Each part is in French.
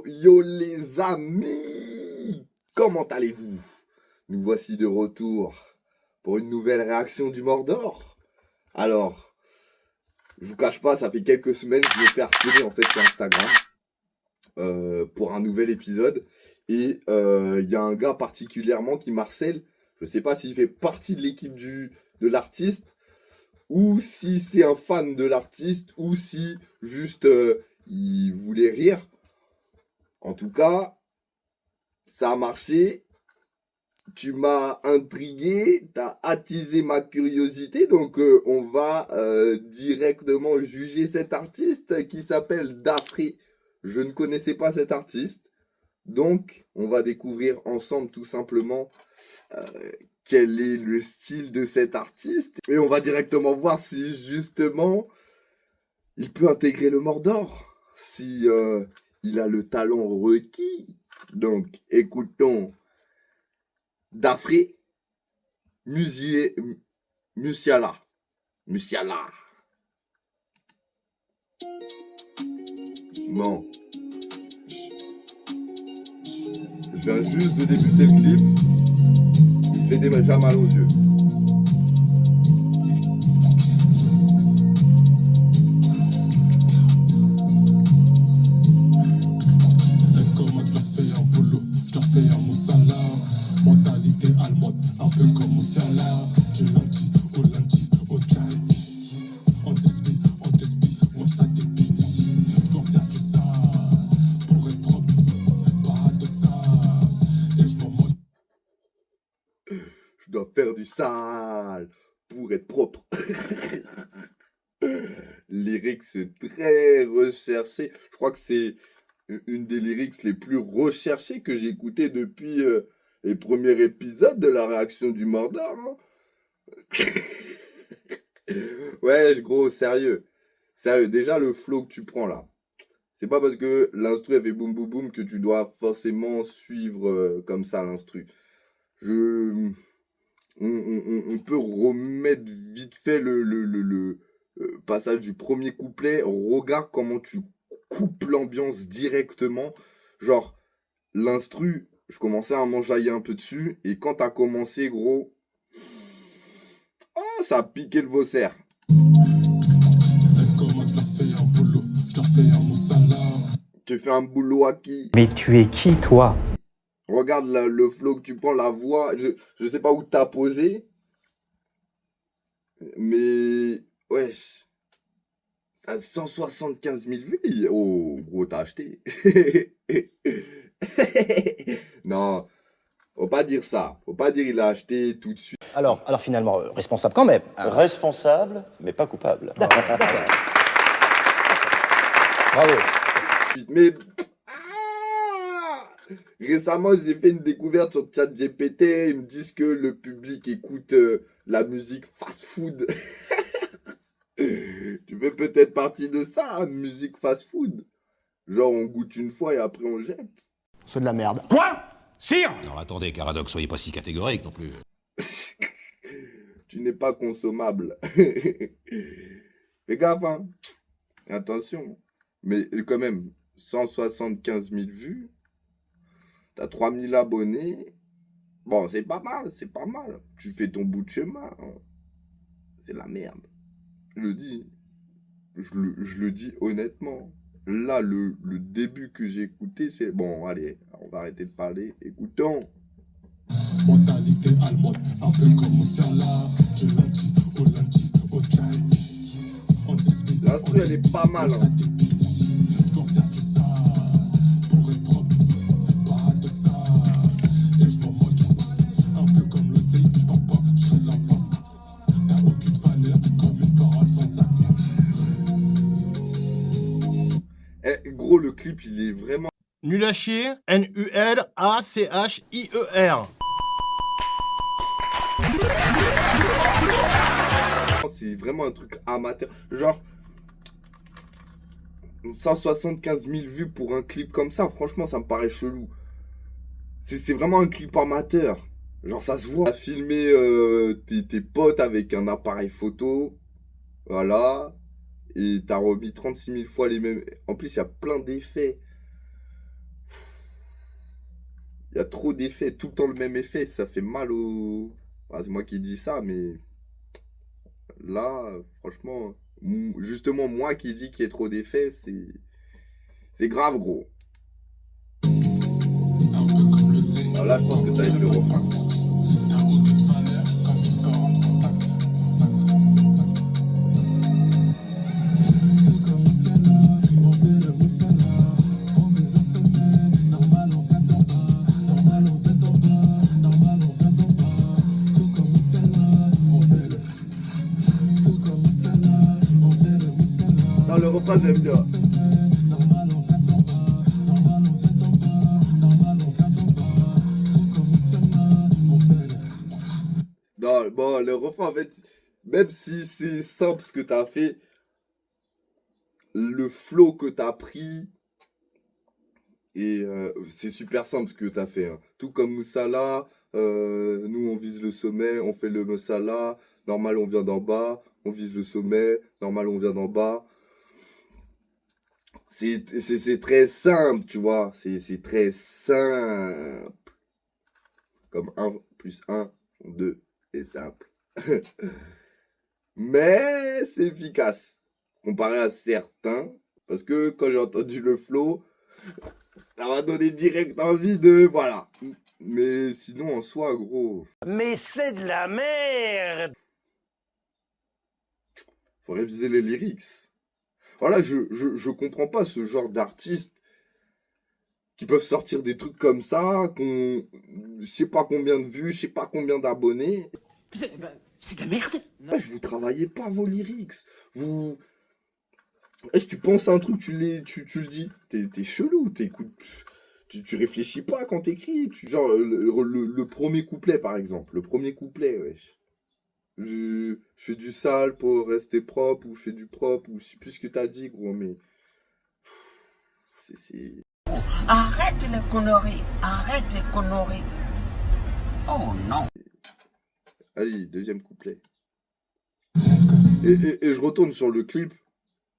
Yo les amis, comment allez-vous? Nous voici de retour pour une nouvelle réaction du Mordor. Alors, je vous cache pas, ça fait quelques semaines que je me fais harceler en fait sur Instagram pour un nouvel épisode. Et il y a un gars particulièrement qui m'harcèle. Je sais pas s'il fait partie de l'équipe de l'artiste, ou si c'est un fan de l'artiste, ou si juste il voulait rire. En tout cas, ça a marché. Tu m'as intrigué, t'as attisé ma curiosité, donc on va directement juger cet artiste qui s'appelle Dafré. Je ne connaissais pas cet artiste, donc on va découvrir ensemble tout simplement quel est le style de cet artiste. Et on va directement voir si justement il peut intégrer le Mordor, si il a le talent requis. Donc écoutons Dafré Musiala. Bon. Je viens juste de débuter le clip. Il me fait déjà mal aux yeux. Mentalité allemande, un peu comme Musiala. Du lundi au Caribe. On t'espie, moi ça dépite. Je dois faire que ça pour être propre, paradoxal. Et je m'en moque. Je dois faire du sale pour être propre. Lyrics très recherchés. Je crois que c'est une des lyrics les plus recherchées que j'ai écoutées depuis les premiers épisodes de la réaction du Mordor. Hein. Ouais, gros, sérieux. Sérieux, déjà le flow que tu prends là. C'est pas parce que l'instru avait boum boum boum que tu dois forcément suivre comme ça l'instru. On peut remettre vite fait le passage du premier couplet. Regarde comment tu coupes l'ambiance directement. Genre, l'instru, je commençais à m'enjailler un peu dessus. Et quand t'as commencé, gros, oh, ça a piqué le vaussaire. Tu fais un boulot à qui? Mais tu es qui, toi? Regarde le flow que tu prends, la voix. Je sais pas où t'as posé. Mais, wesh. À 175 000 vues. Oh, gros, t'as acheté. Non, faut pas dire ça. Faut pas dire il a acheté tout de suite. Alors finalement, responsable quand même. Responsable, mais pas coupable. D'accord. Bravo. Mais récemment, j'ai fait une découverte sur ChatGPT. Ils me disent que le public écoute la musique fast-food. Tu fais peut-être partie de ça, hein, musique fast-food. Genre, on goûte une fois et après on jette. C'est de la merde. Quoi? Sire? Alors attendez, Caradoc, soyez pas si catégorique non plus. Tu n'es pas consommable. Fais gaffe, hein. Attention. Mais quand même, 175 000 vues. T'as 3000 abonnés. Bon, c'est pas mal, c'est pas mal. Tu fais ton bout de chemin. Hein. C'est la merde. Je le dis. Je le dis honnêtement. Là, le début que j'ai écouté, c'est... Bon, allez, on va arrêter de parler. Écoutons. Mentalité allemande, un peu comme Musiala. Du lundi au Caribe. L'instru, elle est pas mal. Hein. Je dois faire que ça pour être propre, paradoxal. Et je m'en moque, un peu comme l'océan. Je parle pas, je fais de la pente. T'as aucune valeur comme une parole sans acte. Eh, gros, le clip, il est vraiment... Nul à chier, N-U-L-A-C-H-I-E-R. C'est vraiment un truc amateur. Genre, 175 000 vues pour un clip comme ça, franchement, ça me paraît chelou. C'est vraiment un clip amateur. Genre, ça se voit. T'as filmé tes potes avec un appareil photo. Voilà. Et t'as remis 36 000 fois les mêmes... En plus, il y a plein d'effets. Il y a trop d'effets. Tout le temps le même effet. Ça fait mal au... Ah, c'est moi qui dis ça, mais... Là, franchement... Justement, moi qui dis qu'il y a trop d'effets, c'est grave, gros. Alors là, je pense que ça va être le refrain. Non, le refrain, j'aime bien. Non, bon, le refrain, en fait, même si c'est simple ce que t'as fait, le flow que t'as pris, et c'est super simple ce que t'as fait. Hein. Tout comme Moussala, nous on vise le sommet, on fait le Moussala, normal on vient d'en bas, on vise le sommet, normal on vient d'en bas. C'est très simple, tu vois, c'est très simple. Comme 1 plus 1 font 2, c'est simple. Mais c'est efficace, comparé à certains, parce que quand j'ai entendu le flow, ça m'a donné direct envie de... Voilà. Mais sinon, en soi, gros... Mais c'est de la merde! Faut réviser les lyrics. Voilà, je comprends pas ce genre d'artistes qui peuvent sortir des trucs comme ça, qu'on... Je sais pas combien de vues, je sais pas combien d'abonnés. C'est de la merde! Ouais, je vous travaillez pas vos lyrics. Vous... Tu penses à un truc, tu le dis. T'es chelou, t'écoutes... Tu réfléchis pas quand t'écris. Genre, le premier couplet, par exemple. Le premier couplet, wesh. Je fais du sale pour rester propre, ou je fais du propre, ou je sais plus ce que t'as dit, gros, mais... C'est... Arrête les conneries, arrête les conneries. Oh non. Allez, deuxième couplet. Et je retourne sur le clip.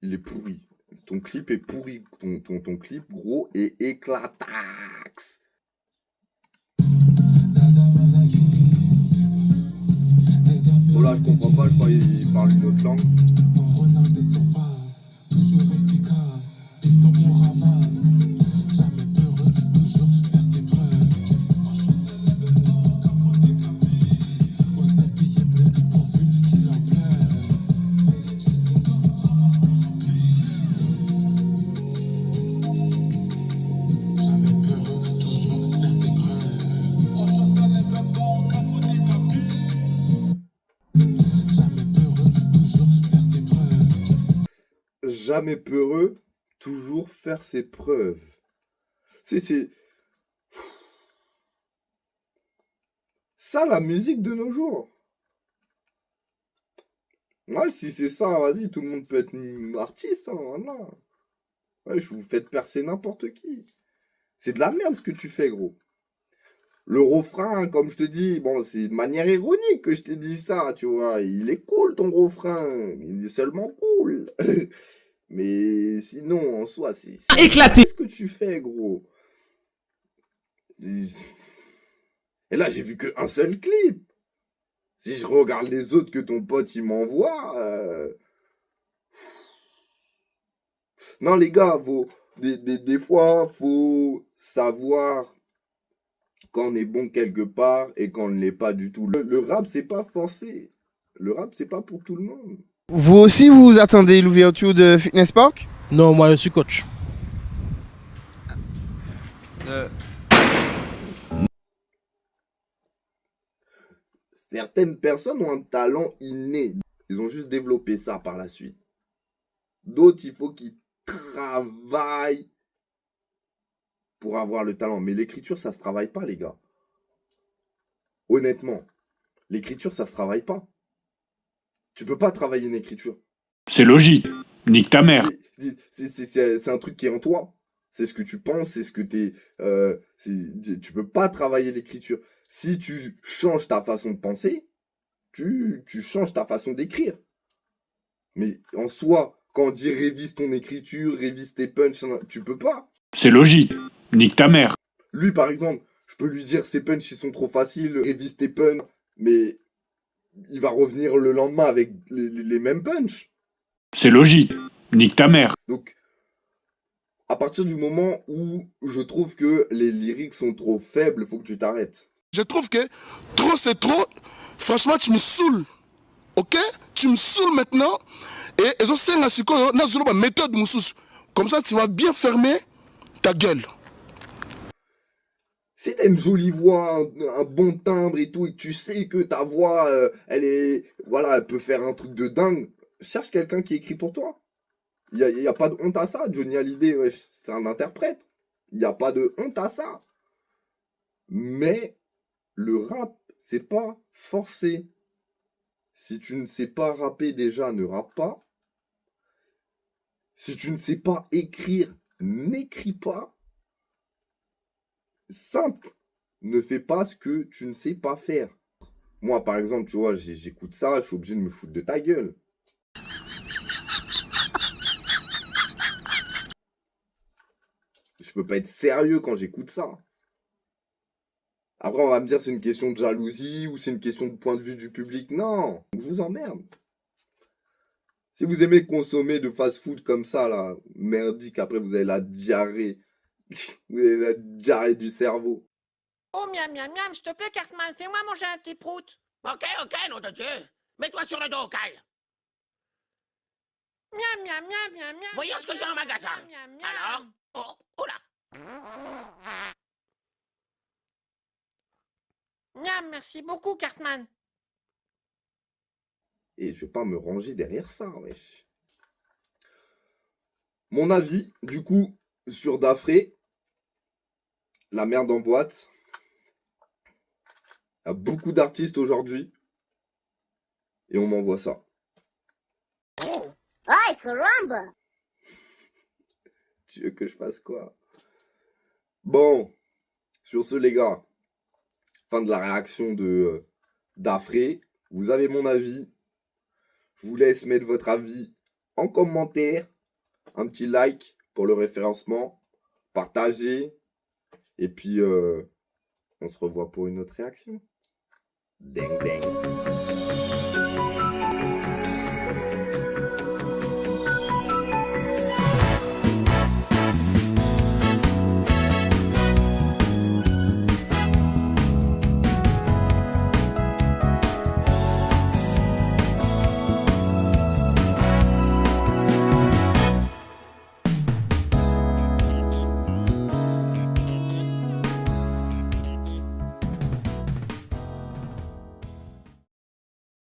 Il est pourri. Ton clip est pourri. Ton clip, gros, est éclatax. Bon là, je comprends pas, je crois qu'il parle une autre langue. Jamais peureux, toujours faire ses preuves. C'est ça la musique de nos jours. Ouais, si c'est ça, vas-y, tout le monde peut être artiste, hein, voilà. Ouais, je vous faites percer n'importe qui. C'est de la merde ce que tu fais, gros. Le refrain, comme je te dis, bon, c'est de manière ironique que je t'ai dit ça, tu vois. Il est cool ton refrain, il est seulement cool. Mais sinon, en soi, c'est éclaté ce que tu fais, gros. Et là, j'ai vu qu'un seul clip. Si je regarde les autres que ton pote, il m'envoie... Non, les gars, des fois, faut savoir quand on est bon quelque part et quand on ne l'est pas du tout. Le rap, c'est pas forcé. Le rap, c'est pas pour tout le monde. Vous aussi, vous attendez l'ouverture de Fitness Park? Non, moi je suis coach. Certaines personnes ont un talent inné. Ils ont juste développé ça par la suite. D'autres, il faut qu'ils travaille pour avoir le talent. Mais l'écriture, ça se travaille pas, les gars. Honnêtement, l'écriture, ça se travaille pas. Tu peux pas travailler une écriture. C'est logique. Nique ta mère. C'est un truc qui est en toi. C'est ce que tu penses, c'est ce que t'es... tu peux pas travailler l'écriture. Si tu changes ta façon de penser, tu changes ta façon d'écrire. Mais en soi, quand on dit révise ton écriture, révise tes punchs, tu peux pas. C'est logique. Nique ta mère. Lui, par exemple, je peux lui dire ses punchs, ils sont trop faciles, révise tes punchs, mais il va revenir le lendemain avec les mêmes punchs. C'est logique. Nique ta mère. Donc, à partir du moment où je trouve que les lyrics sont trop faibles, faut que tu t'arrêtes. Je trouve que trop c'est trop. Franchement, tu me saoules. Ok? Tu me saoules maintenant. Et je sais la méthode Moussous. Comme ça, tu vas bien fermer ta gueule. Si t'as une jolie voix, un bon timbre et tout, et que tu sais que ta voix, elle est... Voilà, elle peut faire un truc de dingue, cherche quelqu'un qui écrit pour toi. Il y a pas de honte à ça. Johnny Hallyday, wesh, c'est un interprète. Il n'y a pas de honte à ça. Mais le rap, c'est pas forcé. Si tu ne sais pas rapper déjà, ne rappe pas. Si tu ne sais pas écrire, n'écris pas. Simple. Ne fais pas ce que tu ne sais pas faire. Moi, par exemple, tu vois, j'écoute ça, je suis obligé de me foutre de ta gueule. Je peux pas être sérieux quand j'écoute ça. Après, on va me dire c'est une question de jalousie ou c'est une question de point de vue du public. Non, je vous emmerde. Si vous aimez consommer de fast-food comme ça, là, merdique, après vous avez la diarrhée. Vous avez la diarrhée du cerveau. Oh, miam, miam, miam, s'il te plaît, Cartman, fais-moi manger un petit prout. Ok, nom de Dieu. Mets-toi sur le dos, Kyle. Miam, miam, miam, miam, miam. Voyons ce que j'ai en magasin. Miam, miam, miam. Alors? Oh là. Miam, merci beaucoup, Cartman. Et je vais pas me ranger derrière ça, wesh. Mon avis, du coup, sur Dafré, la merde en boîte. Il y a beaucoup d'artistes aujourd'hui. Et on m'envoie ça. Ay, caramba! Tu veux que je fasse quoi? Bon, sur ce, les gars, fin de la réaction de Dafré. Vous avez mon avis. Je vous laisse mettre votre avis en commentaire. Un petit like pour le référencement. Partagez. Et puis, on se revoit pour une autre réaction. Ding, ding.